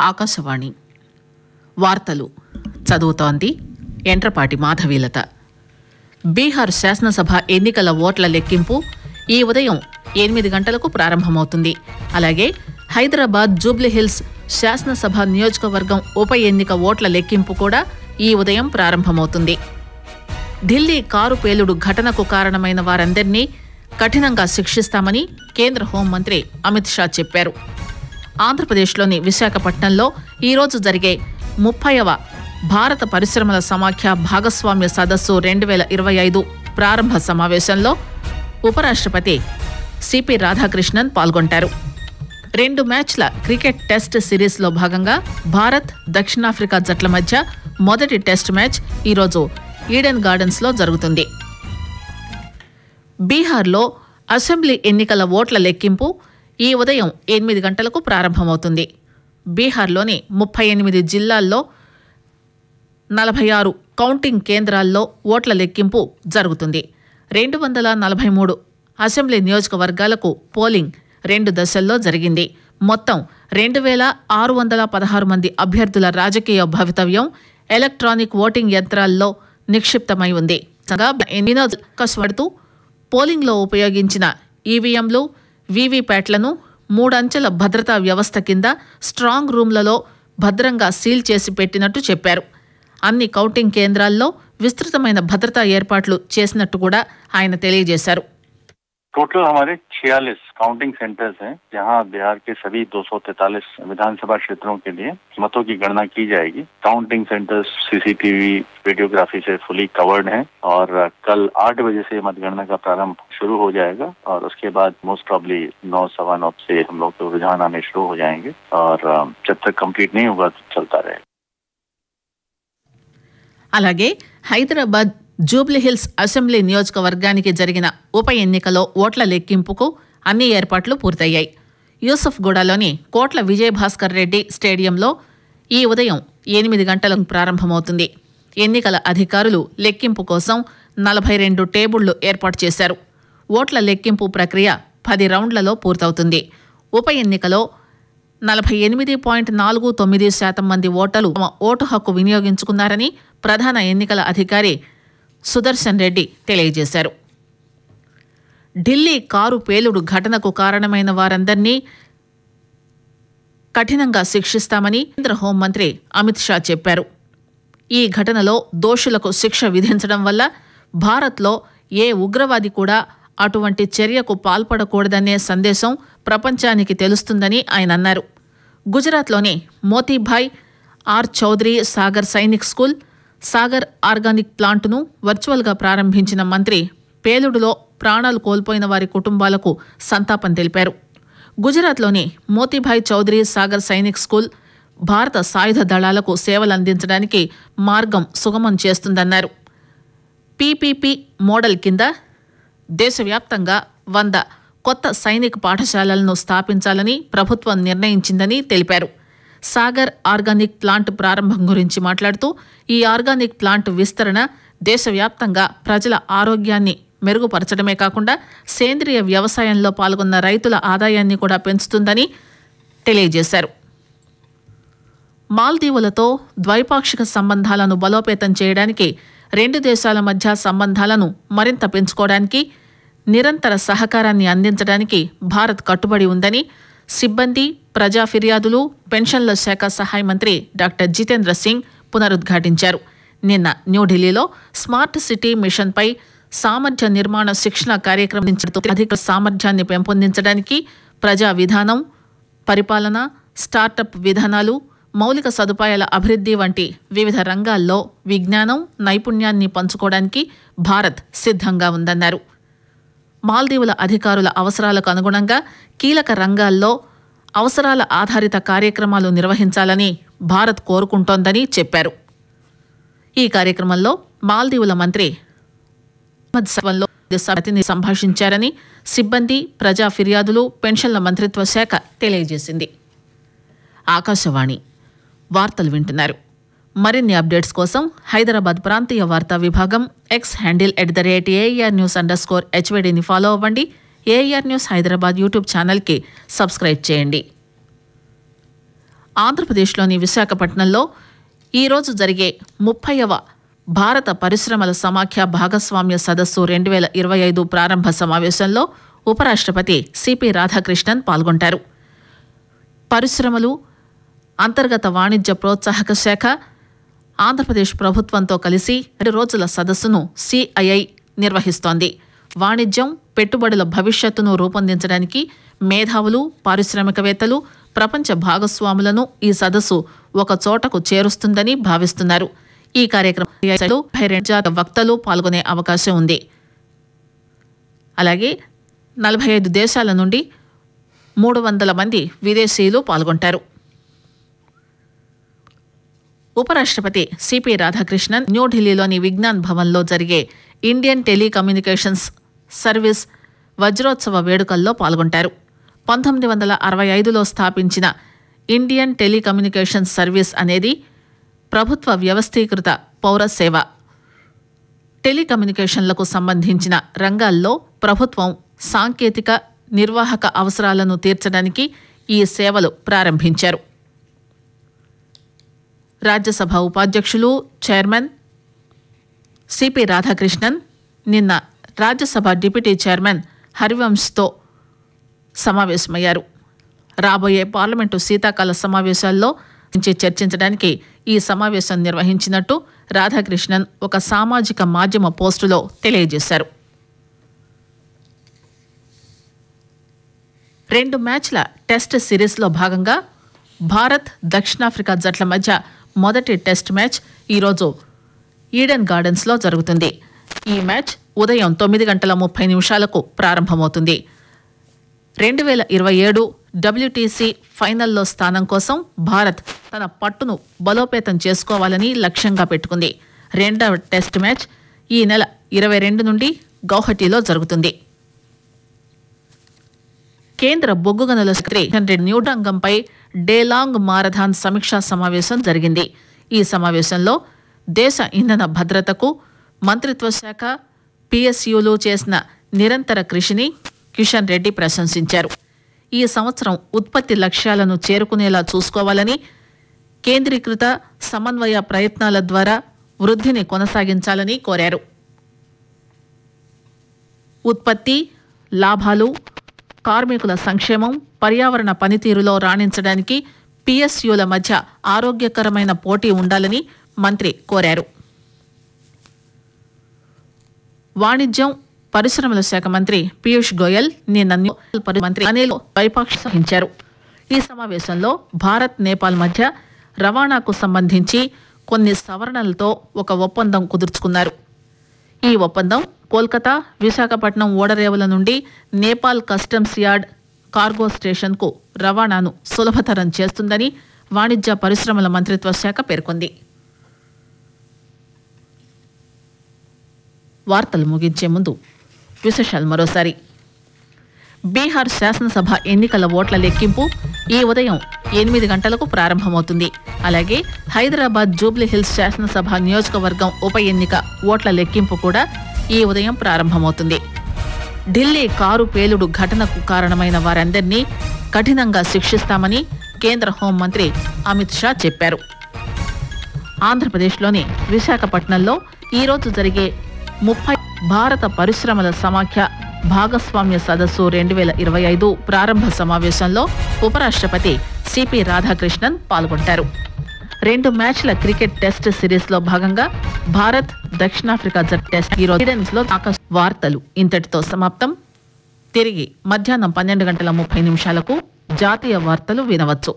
ఆకాశవాణి వార్తలు చదువుతోంది ఎంట్రపాటి మాధవీలత. బీహార్ శాసనసభ ఎన్నికల ఓట్ల లెక్కింపు ఈ ఉదయం 8 గంటలకు ప్రారంభమవుతుంది. అలాగే హైదరాబాద్ జూబ్లీహిల్స్ శాసనసభ నియోజకవర్గం ఉప ఎన్నిక ఓట్ల లెక్కింపు కూడా ఈ ఉదయం ప్రారంభమవుతుంది. ఢిల్లీ కారు పేలుడు ఘటనకు కారణమైన వారందరినీ కఠినంగా శిక్షిస్తామని కేంద్ర హోంమంత్రి అమిత్ షా చెప్పారు. ఆంధ్రప్రదేశ్లోని విశాఖపట్నంలో ఈరోజు జరిగే 30వ భారత పరిశ్రమల సమాఖ్య భాగస్వామ్య సదస్సు 2025 ప్రారంభ సమావేశంలో ఉపరాష్ట్రపతి సిపి రాధాకృష్ణన్ పాల్గొంటారు. 2 మ్యాచ్ల క్రికెట్ టెస్ట్ సిరీస్లో భాగంగా భారత్ దక్షిణాఫ్రికా జట్ల మధ్య మొదటి టెస్ట్ మ్యాచ్ ఈరోజు ఈడెన్ గార్డెన్స్లో జరుగుతుంది. బీహార్లో అసెంబ్లీ ఎన్నికల ఓట్ల లెక్కింపు ఈ ఉదయం 8 గంటలకు ప్రారంభమవుతుంది. బీహార్లోని 38 జిల్లాల్లో 46 కౌంటింగ్ కేంద్రాల్లో ఓట్ల లెక్కింపు జరుగుతుంది. 243 అసెంబ్లీ నియోజకవర్గాలకు పోలింగ్ 2 దశల్లో జరిగింది. మొత్తం 2616 మంది అభ్యర్థుల రాజకీయ భవితవ్యం ఎలక్ట్రానిక్ ఓటింగ్ యంత్రాల్లో నిక్షిప్తమై ఉంది. కసవడుతూ పోలింగ్లో ఉపయోగించిన ఈవీఎంలు, వీవీప్యాట్లను 3 అంచెల భద్రతా వ్యవస్థ కింద స్ట్రాంగ్ రూమ్లలో భద్రంగా సీల్ చేసి పెట్టినట్టు చెప్పారు. అన్ని కౌంటింగ్ కేంద్రాల్లో విస్తృతమైన భద్రతా ఏర్పాట్లు చేసినట్టు కూడా ఆయన తెలియజేశారు. टोटल हमारे 46 काउंटिंग सेंटर्स हैं जहां बिहार के सभी 243 विधानसभा क्षेत्रों के लिए मतों की गणना की जाएगी. काउंटिंग सेंटर्स सीसीटीवी वीडियोग्राफी से फुली कवर्ड हैं और कल 8 बजे से मतगणना का प्रारंभ शुरू हो जाएगा और उसके बाद मोस्ट प्रॉब्ली 9 सवा 9 से हम लोग को रुझान आने शुरू हो जाएंगे और जब तक कंप्लीट नहीं होगा तो चलता रहेगा. అలాగే హైదరాబాద్ జూబ్లీహిల్స్ అసెంబ్లీ నియోజకవర్గానికి జరిగిన ఉప ఎన్నికలో ఓట్ల లెక్కింపుకు అన్ని ఏర్పాట్లు పూర్తయ్యాయి. యూసఫ్గూడలోని కోట్ల విజయభాస్కర్ రెడ్డి స్టేడియంలో ఈ ఉదయం 8 గంటలకు ప్రారంభమవుతుంది. ఎన్నికల అధికారులు లెక్కింపు కోసం 42 టేబుళ్లు ఏర్పాటు చేశారు. ఓట్ల లెక్కింపు ప్రక్రియ 10 రౌండ్లలో పూర్తవుతుంది. ఉప ఎన్నికలో 48.49% మంది ఓటర్లు తమ ఓటు హక్కు వినియోగించుకున్నారని ప్రధాన ఎన్నికల అధికారి సుదర్శన్ రెడ్డి తెలియజేశారు. ఢిల్లీ కారు పేలుడు ఘటనకు కారణమైన వారందరినీ కఠినంగా శిక్షిస్తామని కేంద్ర హోంమంత్రి అమిత్ షా చెప్పారు. ఈ ఘటనలో దోషులకు శిక్ష విధించడం వల్ల భారత్లో ఏ ఉగ్రవాది కూడా అటువంటి చర్యకు పాల్పడకూడదనే సందేశం ప్రపంచానికి తెలుస్తుందని ఆయన అన్నారు. గుజరాత్లోని Motibhai R Chaudhari Sagar Sainik school, Sagar organic ప్లాంట్ను వర్చువల్గా ప్రారంభించిన మంత్రి పేలుడులో ప్రాణాలు కోల్పోయిన వారి కుటుంబాలకు సంతాపం తెలిపారు. గుజరాత్లోని మోతీభాయ్ చౌదరి సాగర్ సైనిక్ స్కూల్ భారత సాయుధ దళాలకు సేవలందించడానికి మార్గం సుగమం చేస్తుందన్నారు. పీపీపీ మోడల్ కింద దేశవ్యాప్తంగా 100 కొత్త సైనిక పాఠశాలలను స్థాపించాలని ప్రభుత్వం నిర్ణయించిందని తెలిపారు. సాగర్ ఆర్గానిక్ ప్లాంట్ ప్రారంభం గురించి మాట్లాడుతూ ఈ ఆర్గానిక్ ప్లాంట్ విస్తరణ దేశవ్యాప్తంగా ప్రజల ఆరోగ్యాన్ని మెరుగుపరచడమే కాకుండా సేంద్రియ వ్యవసాయంలో పాల్గొన్న రైతుల ఆదాయాన్ని కూడా పెంచుతుందని తెలియజేశారు. మాల్దీవులతో ద్వైపాక్షిక సంబంధాలను బలోపేతం చేయడానికి 2 దేశాల మధ్య సంబంధాలను మరింత పెంచుకోవడానికి నిరంతర సహకారాన్ని అందించడానికి భారత్ కట్టుబడి ఉందని సిబ్బంది, ప్రజా ఫిర్యాదులు, పెన్షన్ల శాఖ సహాయ మంత్రి డాక్టర్ జితేంద్ర సింగ్ పునరుద్ఘాటించారు. నిన్న న్యూఢిల్లీలో స్మార్ట్ సిటీ మిషన్పై సామర్థ్య నిర్మాణ శిక్షణ కార్యక్రమం అధిక సామర్థ్యాన్ని పెంపొందించడానికి ప్రజా విధానం, పరిపాలన, స్టార్టప్ విధానాలు, మౌలిక సదుపాయాల అభివృద్ధి వంటి వివిధ రంగాల్లో విజ్ఞానం, నైపుణ్యాన్ని పంచుకోవడానికి భారత్ సిద్ధంగా ఉందన్నారు. మాల్దీవుల అధికారుల అవసరాలకు అనుగుణంగా కీలక రంగాల్లో అవసరాల ఆధారిత కార్యక్రమాలు నిర్వహించాలని భారత్ కోరుకుంటోందని చెప్పారు. ఈ కార్యక్రమంలో మాల్దీవుల మంత్రి సంభాషించారని సిబ్బంది, ప్రజా ఫిర్యాదులు, పెన్షన్ల మంత్రిత్వ శాఖ తెలియజేసింది. ఆకాశవాణి వార్తలు వింటున్నారు. మరిన్ని అప్డేట్స్ కోసం హైదరాబాద్ ప్రాంతీయ వార్తా విభాగం ఎక్స్ హ్యాండిల్ @AIRnews_HVDని ఫాలో అవ్వండి. AIR న్యూస్ హైదరాబాద్ యూట్యూబ్ ఛానల్కి సబ్స్క్రైబ్ చేయండి. ఆంధ్రప్రదేశ్లోని విశాఖపట్నంలో ఈరోజు జరిగే 30వ భారత పరిశ్రమల సమాఖ్య భాగస్వామ్య సదస్సు 2025 ప్రారంభ సమావేశంలో ఉపరాష్ట్రపతి సిపి రాధాకృష్ణన్ పాల్గొంటారు. పరిశ్రమలు, అంతర్గత వాణిజ్య ప్రోత్సాహక శాఖ ఆంధ్రప్రదేశ్ ప్రభుత్వంతో కలిసి 2 రోజుల సదస్సును సిఐఐ నిర్వహిస్తోంది. వాణిజ్యం, పెట్టుబడుల భవిష్యత్తును రూపొందించడానికి మేధావులు, పారిశ్రామికవేత్తలు, ప్రపంచ భాగస్వాములను ఈ సదస్సు ఒక చోటకు చేరుస్తుందని భావిస్తున్నారు. ఈ కార్యక్రమంలో 22 వక్తలు పాల్గొనే అవకాశం ఉంది. అలాగే 45 దేశాల నుండి 300 మంది విదేశీయులు పాల్గొంటారు. ఉపరాష్ట్రపతి సిపి రాధాకృష్ణన్ న్యూఢిల్లీలోని విజ్ఞాన్ భవన్లో జరిగే ఇండియన్ టెలికమ్యూనికేషన్స్ సర్వీస్ వజ్రోత్సవ వేడుకల్లో పాల్గొంటారు. 1965లో స్థాపించిన ఇండియన్ టెలికమ్యూనికేషన్స్ సర్వీస్ అనేది ప్రభుత్వ వ్యవస్థీకృత పౌర సేవ. టెలికమ్యూనికేషన్లకు సంబంధించిన రంగాల్లో ప్రభుత్వం సాంకేతిక, నిర్వాహక అవసరాలను తీర్చడానికి ఈ సేవలు ప్రారంభించారు. రాజ్యసభ ఉపాధ్యక్షులు, చైర్మన్ సిపి రాధాకృష్ణన్ నిన్న రాజ్యసభ డిప్యూటీ చైర్మన్ హరివంశ్తో సమావేశమయ్యారు. రాబోయే పార్లమెంటు శీతాకాల సమావేశాల్లో చర్చించడానికి ఈ సమావేశం నిర్వహించినట్టు రాధాకృష్ణన్ ఒక సామాజిక మాధ్యమ పోస్టులో తెలియజేశారు. 2 మ్యాచ్ల టెస్ట్ సిరీస్లో భాగంగా భారత్, దక్షిణాఫ్రికా జట్ల మధ్య మొదటి టెస్ట్ మ్యాచ్ ఈరోజు ఈడెన్ గార్డెన్స్లో జరుగుతుంది. ఈ మ్యాచ్ ఉదయం 9:30 ప్రారంభమవుతుంది. 2027 WTC ఫైనల్లో స్థానం కోసం భారత్ తన పట్టును బలోపేతం చేసుకోవాలని లక్ష్యంగా పెట్టుకుంది. 2వ టెస్ట్ మ్యాచ్ ఈ నెల 22 నుండి గౌహటిలో జరుగుతుంది. కేంద్ర బొగ్గు గనుల మంత్రి న్యూఢంగంపై డేలాంగ్ మారథాన్ సమీక్షా సమావేశం జరిగింది. ఈ సమావేశంలో దేశ ఇంధన భద్రతకు మంత్రిత్వ శాఖ, PSUలు చేసిన నిరంతర కృషిని కిషన్ రెడ్డి ప్రశంసించారు. ఈ సంవత్సరం ఉత్పత్తి లక్ష్యాలను చేరుకునేలా చూసుకోవాలని, కేంద్రీకృత సమన్వయ ప్రయత్నాల ద్వారా వృద్ధిని కొనసాగించాలని కోరారు. ఉత్పత్తి, లాభాలు, కార్మికుల సంక్షేమం, పర్యావరణ పనితీరులో రాణించడానికి PSUల మధ్య ఆరోగ్యకరమైన పోటీ ఉండాలని మంత్రి కోరారు. వాణిజ్యం, పరిశ్రమల శాఖ మంత్రి పీయూష్ గోయల్ నిన్న మంత్రి అనిల్ ద్వైపాక్షిక. ఈ సమావేశంలో భారత్, నేపాల్ మధ్య రవాణాకు సంబంధించి కొన్ని సవరణలతో ఒక ఒప్పందం కుదుర్చుకున్నారు. ఈ ఒప్పందం కోల్కతా, విశాఖపట్నం ఓడరేవుల నుండి నేపాల్ కస్టమ్స్ యార్డ్ కార్గో స్టేషన్కు రవాణాను సులభతరం చేస్తుందని వాణిజ్య పరిశ్రమల మంత్రిత్వ శాఖ పేర్కొంది. వార్తలు ముగించే ముందు విశేషాలు మరోసారి. బీహార్ శాసనసభ ఎన్నికల ఓట్ల లెక్కింపు ఈ ఉదయం 8 గంటలకు ప్రారంభమవుతుంది. అలాగే హైదరాబాద్ జూబ్లీహిల్స్ శాసనసభ నియోజకవర్గం ఉప ఎన్నిక ఓట్ల లెక్కింపు కూడా ఈ ఉదయం ప్రారంభమవుతుంది. ఢిల్లీ కారు పేలుడు ఘటనకు కారణమైన వారందరినీ కఠినంగా శిక్షిస్తామని కేంద్ర హోంమంత్రి అమిత్ షా చెప్పారు. ఆంధ్రప్రదేశ్లోని విశాఖపట్నంలో ఈరోజు జరిగే 30 భారత పరిశ్రమల సమాఖ్య భాగస్వామ్య సదస్సు 2025 ప్రారంభ సమావేశంలో ఉపరాష్ట్రపతి సిపి రాధాకృష్ణన్ పాల్గొంటారు. 2 మ్యాచ్ల క్రికెట్ టెస్ట్ సిరీస్లో భాగంగా భారత్, దక్షిణాఫ్రికా జట్టు టెస్ట్ ఈరోజు వార్తలు ఇంతటితో సమాప్తం. తిరిగి మధ్యాహ్నం 12:30 జాతీయ వార్తలు వినవచ్చు.